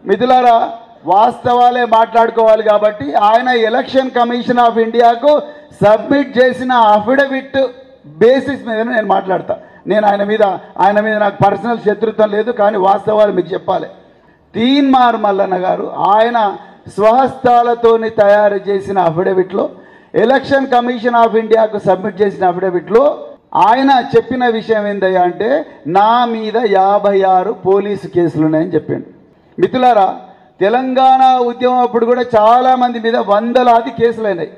మిత్రులారా, వాస్తవాలే మాట్లాడుకోవాలి కాబట్టి ఆయన ఎలక్షన్ కమిషన్ ఆఫ్ ఇండియాకు సబ్మిట్ చేసిన అఫిడవిట్ బేసిస్ మీద నేను మాట్లాడతా. నేను ఆయన మీద నాకు పర్సనల్ శత్రుత్వం లేదు, కానీ వాస్తవాలు మీకు చెప్పాలి. తీన్మార్ మల్లన్న గారు ఆయన స్వహస్తాలతోని తయారు చేసిన అఫిడవిట్లో, ఎలక్షన్ కమిషన్ ఆఫ్ ఇండియాకు సబ్మిట్ చేసిన అఫిడవిట్లో ఆయన చెప్పిన విషయం ఏందయ్యా అంటే, నా మీద 56 పోలీసు కేసులు ఉన్నాయని చెప్పిండు. మిత్రులారా, తెలంగాణ ఉద్యమం అప్పుడు కూడా చాలామంది మీద వందలాది కేసులైనాయి.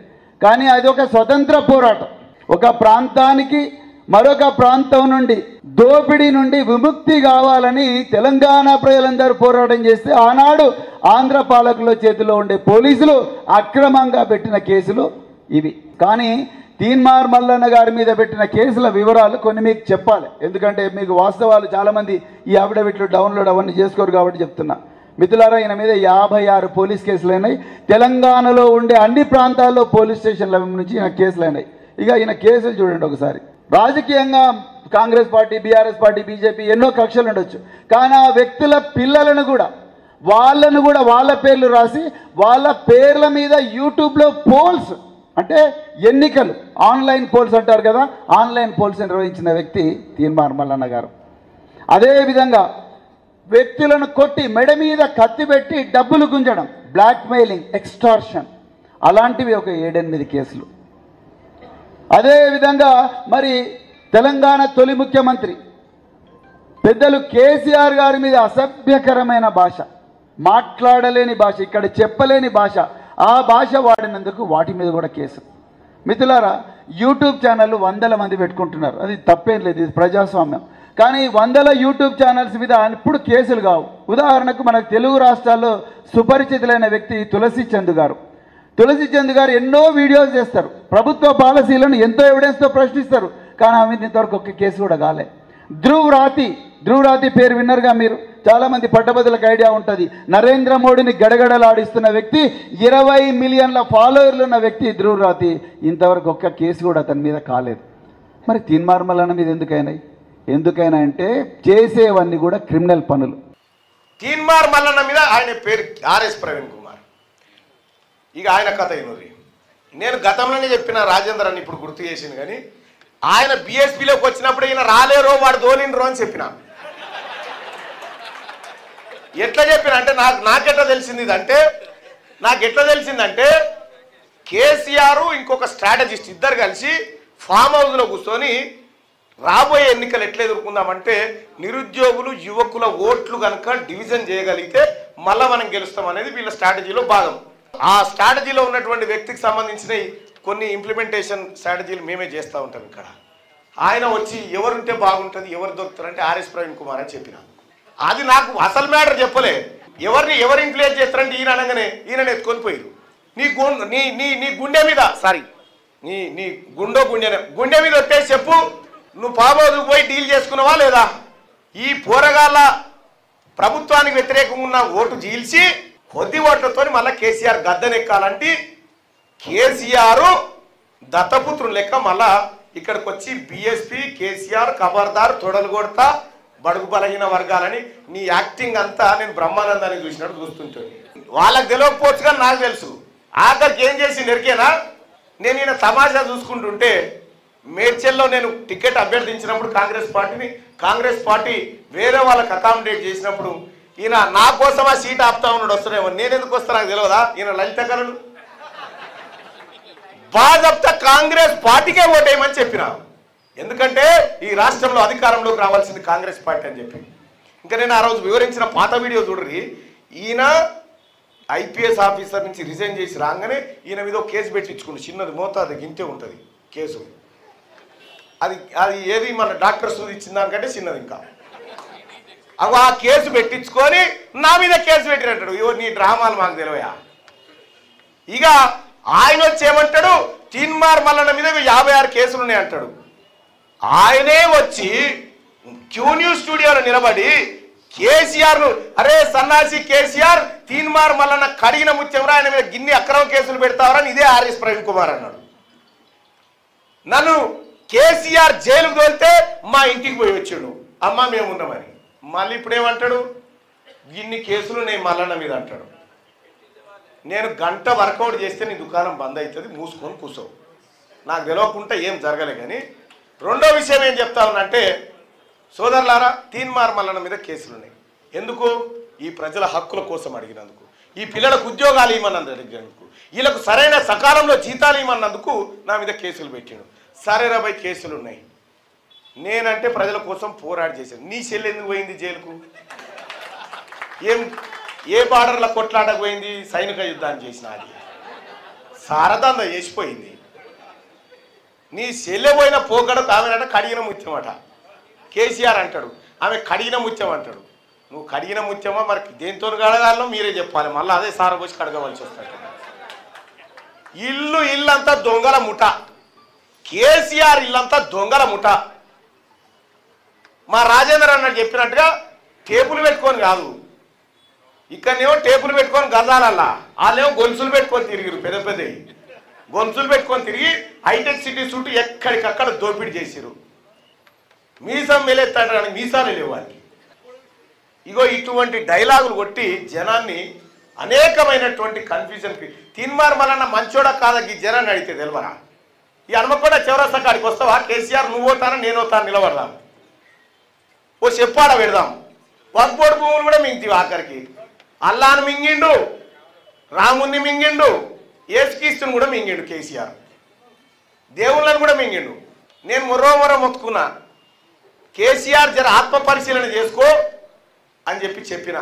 కానీ అది ఒక స్వతంత్ర పోరాటం. ఒక ప్రాంతానికి మరొక ప్రాంతం నుండి దోపిడీ నుండి విముక్తి కావాలని తెలంగాణ ప్రజలందరూ పోరాటం చేస్తే ఆనాడు ఆంధ్ర పాలకుల చేతిలో ఉండే పోలీసులు అక్రమంగా పెట్టిన కేసులు ఇవి. కానీ తీన్మార్ మల్లన్న గారి మీద పెట్టిన కేసుల వివరాలు కొన్ని మీకు చెప్పాలి, ఎందుకంటే మీకు వాస్తవాలు చాలామంది ఈ అఫిడవిట్లు డౌన్లోడ్ అవన్నీ చేసుకోరు కాబట్టి చెప్తున్నా. మిత్రులారా, ఈయన మీద 56 పోలీస్ కేసులు అయినాయి. తెలంగాణలో ఉండే అన్ని ప్రాంతాల్లో పోలీస్ స్టేషన్ల నుంచి ఈయన కేసులు అయినాయి. ఇక ఈయన కేసులు చూడండి ఒకసారి. రాజకీయంగా Congress party, BRS party, BJP ఎన్నో కక్షలు ఉండొచ్చు, కానీ ఆ వ్యక్తుల పిల్లలను కూడా వాళ్ళ పేర్లు రాసి వాళ్ళ పేర్ల మీద యూట్యూబ్లో పోల్స్, అంటే ఎన్నికలు, ఆన్లైన్ పోల్స్ అంటారు కదా, ఆన్లైన్ పోల్స్ నిర్వహించిన వ్యక్తి తీన్మార్ మల్లన్న గారు. అదేవిధంగా వ్యక్తులను కొట్టి మెడ మీద కత్తి పెట్టి డబ్బులు గుంజడం, బ్లాక్మెయిలింగ్, ఎక్స్టార్షన్, అలాంటివి ఒక 7-8 కేసులు. అదేవిధంగా మరి తెలంగాణ తొలి ముఖ్యమంత్రి పెద్దలు కేసీఆర్ గారి మీద అసభ్యకరమైన భాష, మాట్లాడలేని భాష, ఇక్కడ చెప్పలేని భాష, ఆ భాష వాడినందుకు వాటి మీద కూడా కేసు. మిత్రులారా, యూట్యూబ్ ఛానళ్ళు 100 మంది పెట్టుకుంటున్నారు, అది తప్పేం లేదు, ఇది ప్రజాస్వామ్యం. కానీ 100 యూట్యూబ్ ఛానల్స్ మీద ఇప్పుడు కేసులు కావు. ఉదాహరణకు మనకు తెలుగు రాష్ట్రాల్లో సుపరిచితులైన వ్యక్తి తులసి చంద్ గారు ఎన్నో వీడియోస్ చేస్తారు, ప్రభుత్వ పాలసీలను ఎంతో ఎవిడెన్స్తో ప్రశ్నిస్తారు, కానీ ఆమె ఇంతవరకు ఒక్క కేసు కూడా కాలే. ధ్రువ్ రాతి పేరు విన్నరుగా మీరు, చాలామంది పట్టభద్రులకు ఐడియా ఉంటుంది. నరేంద్ర మోడీని గడగడలాడిస్తున్న వ్యక్తి, 20 మిలియన్ల ఫాలోవర్లు ఉన్న వ్యక్తి ధ్రువ్ రాతి, ఇంతవరకు ఒక్క కేసు కూడా అతని మీద కాలేదు. మరి తీన్మార్ మల్లన్న మీద ఎందుకైనా అంటే చేసేవన్నీ కూడా క్రిమినల్ పనులు. తీన్మార్ మల్లన్న మీద ఆయన పేరు ఆర్ఎస్ ప్రవీణ్ కుమార్. ఇక ఆయన కథ అయినది నేను గతంలోనే చెప్పిన, రాజేందర్ అని ఇప్పుడు గుర్తు చేసింది. కానీ ఆయన బీఎస్పీలోకి వచ్చినప్పుడు ఈయన రాలేరో వాడు దోలినరో అని చెప్పిన. ఎట్లా చెప్పిన అంటే నాకెట్లా తెలిసిందంటే కేసీఆర్ ఇంకొక స్ట్రాటజిస్ట్ ఇద్దరు కలిసి ఫామ్ హౌస్లో కూర్చొని రాబోయే ఎన్నికలు ఎట్లా ఎదుర్కొందామంటే, నిరుద్యోగులు యువకుల ఓట్లు కనుక డివిజన్ చేయగలిగితే మళ్ళీ మనం గెలుస్తాం అనేది వీళ్ళ స్ట్రాటజీలో భాగం. ఆ స్ట్రాటజీలో ఉన్నటువంటి వ్యక్తికి సంబంధించిన కొన్ని ఇంప్లిమెంటేషన్ స్ట్రాటజీలు మేమే చేస్తూ ఉంటాం. ఇక్కడ ఆయన వచ్చి ఎవరుంటే బాగుంటుంది, ఎవరు దొరుకుతారంటే ఆర్ఎస్ ప్రవీణ్ కుమార్ అని చెప్పిన. అది నాకు అసలు మ్యాటర్ చెప్పలే. ఎవరు ఇన్ఫ్లుయెన్స్ చేస్తారంటే ఈయన అనగానే ఈయన ఎత్తుకొని పోయారు. నీ గుండె మీద నీ గుండె మీద వచ్చేసి చెప్పు, నువ్వు పాబోదుకు పోయి డీల్ చేసుకున్నావా లేదా? ఈ పోరగాళ్ళ ప్రభుత్వానికి వ్యతిరేకంగా ఉన్న ఓటు చీల్చి కొద్ది ఓట్లతో మళ్ళీ కేసీఆర్ గద్దెనెక్కాలంటే కేసీఆర్ దత్తపుత్రులు లెక్క మళ్ళా ఇక్కడికి వచ్చి బీఎస్పీ కేసీఆర్ ఖబర్దార్ తొడలు కొడతా బడుగు బలహీన వర్గాలని నీ యాక్టింగ్ అంతా నేను బ్రహ్మానందాన్ని చూసినట్టు చూస్తుంటాను. వాళ్ళకి తెలియకపోవచ్చు కానీ నాకు తెలుసు. ఆఖరికి ఏం చేసి నెరికేనా, నేను ఈయన తమాషా చూసుకుంటుంటే మేడ్చల్లో నేను టికెట్ అభ్యర్థించినప్పుడు కాంగ్రెస్ పార్టీ వేరే వాళ్ళకి అకామిడేట్ చేసినప్పుడు ఈయన నా కోసం ఆ సీట్ ఆపుతా ఉన్నాడు. వస్తున్నాయేమో, నేను ఎందుకు వస్తా నాకు తెలియదా? ఈయన లలిత కళలు బాజప్తా కాంగ్రెస్ పార్టీకే ఓటేయమని చెప్పిన. ఎందుకంటే ఈ రాష్ట్రంలో అధికారంలోకి రావాల్సింది కాంగ్రెస్ పార్టీ అని చెప్పి. ఇంకా నేను ఆ రోజు వివరించిన పాత వీడియో చూడరి. ఈయన ఐపీఎస్ ఆఫీసర్ నుంచి రిజైన్ చేసి రాగానే ఈయన మీద కేసు పెట్టించుకుంటు, చిన్నది మోతాదు ఇంతే ఉంటుంది కేసు. అది ఏది మన డాక్టర్ సూది ఇచ్చిన దానికంటే చిన్నది. ఇంకా ఆ కేసు పెట్టించుకొని నా మీద కేసు పెట్టినట్టాడు. నీ డ్రామాలు మాకు తెలివయా? ఇక ఆయన వచ్చి ఏమంటాడు, తీన్మార్ మల్లన్న మీద 56 కేసులు ఉన్నాయి అంటాడు. ఆయనే వచ్చి క్యూ న్యూస్ స్టూడియోలో నిలబడి కేసీఆర్ను, అరే సన్నాసి కేసీఆర్, తీన్మార్ మల్లన్న కడిగిన ముత్యంరా, ఆయన మీద గిన్ని అక్రమ కేసులు పెడతావరని ఇదే ఆర్ఎస్ ప్రవీణ్ కుమార్ అన్నాడు. నన్ను కేసీఆర్ జైలుకు తోలితే మా ఇంటికి పోయి వచ్చాడు, అమ్మ మేము ఉన్నామని. మళ్ళీ ఇప్పుడేమంటాడు, ఇన్ని కేసులు నేను మల్లన్న మీద అంటాడు. నేను గంట వర్కౌట్ చేస్తే నీ దుకాణం బంద్ అవుతుంది, మూసుకొని కూర్చో. నాకు తెలియకుండా ఏం జరగలే. కానీ రెండో విషయం ఏం చెప్తా ఉన్నంటే, సోదరులారా, తీన్మార్ మల్లన్న మీద కేసులు ఉన్నాయి. ఎందుకు? ఈ ప్రజల హక్కుల కోసం అడిగినందుకు, ఈ పిల్లలకు ఉద్యోగాలు ఇవ్వమని అడిగినందుకు, వీళ్ళకు సరైన సకాలంలో జీతాలు ఇవ్వమన్నందుకు నా మీద కేసులు పెట్టాడు. సరే 20 కేసులు ఉన్నాయి. నేనంటే ప్రజల కోసం పోరాడి చేశాను. నీ చెల్లి ఎందుకు పోయింది జైలుకు? ఏ బార్డర్ల కొట్లాటకు పోయింది? సైనిక యుద్ధాన్ని చేసిన అది సారదంద చేసిపోయింది. నీ చెల్లె పోయిన పోకడకు ఆమెనట కడిగిన ముత్యమట. కేసీఆర్ అంటాడు ఆమె కడిగిన ముత్యం అంటాడు. నువ్వు కడిగిన ముత్యమా మరి దేంతో కడగాలో మీరే చెప్పాలి. మళ్ళీ అదే సార పోసి కడగవలసి వస్తాడు. ఇల్లంతా దొంగల ముఠ. కేసీఆర్ ఇల్లంతా దొంగల ముఠ. మా రాజేంద్ర అన్నట్టు చెప్పినట్టుగా టేపులు పెట్టుకొని కాదు, ఇక్కడనేమో టేపులు పెట్టుకొని గజాలల్లా, వాళ్ళేమో గొలుసులు పెట్టుకొని తిరిగిరు. పెద్ద పెద్ద గొలుసులు పెట్టుకొని తిరిగి హైటెక్ సిటీ చుట్టూ ఎక్కడికక్కడ దోపిడీ చేసిరు. మీసం మెలెత్తాడని మీసాలు లేవు వాళ్ళకి. ఇగో ఇటువంటి డైలాగులు కొట్టి జనాన్ని అనేకమైనటువంటి కన్ఫ్యూజన్కి. తీన్మార్ మల్లన్న మంచోడా కాదా ఈ జనాన్ని అడిగితే తెలియరా? ఈ హనుమకొండ చౌరస్తా కాడికి వస్తావా? కేసీఆర్ నువ్వు పోతానా నేను పోతాను, నిలబడదాం, ఓ చెప్పాడ పెడదాం. వక్బోర్డు భూములు కూడా మింగితివి. ఆఖరికి అల్లాను మింగిండు, రాముణ్ణి మింగిండు, ఏసుక్రీస్తుని కూడా మింగిండు కేసీఆర్. దేవుళ్ళని కూడా మింగిండు. నేను మొర్రో మొత్తుకున్నా, కేసీఆర్ జర ఆత్మ పరిశీలన చేసుకో అని చెప్పిన.